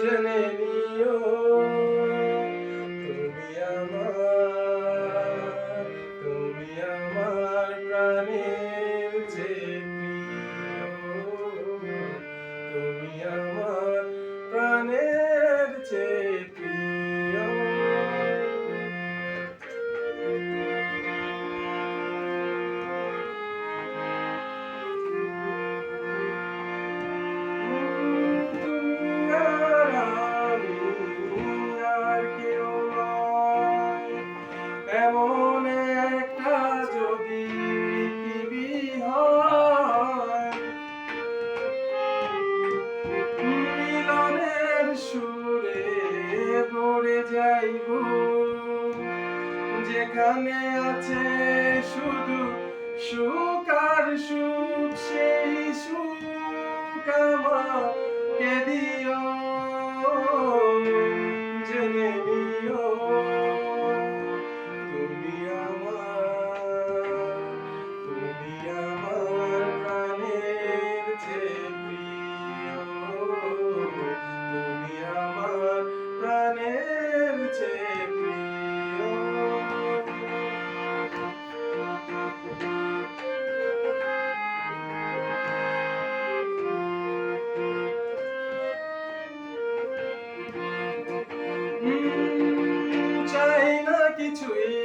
জেনে নিও তুমি আমার প্রাণের চেয়ে প্রিয়, তুমি আমার প্রাণের চেয়ে প্রিয়। এমন একটা যদি পৃথিবী হয়, মিলনের সুরে ভরে যাইব, যেখানে আছে শুধু সুখ আর সুখ, সেই সুখ আমাকে দিও, জেনে নিও তুমি আমার প্রাণের চেয়ে প্রিয়, তুমি আমার প্রাণের চেয়ে প্রিয়। চাই না কিছুই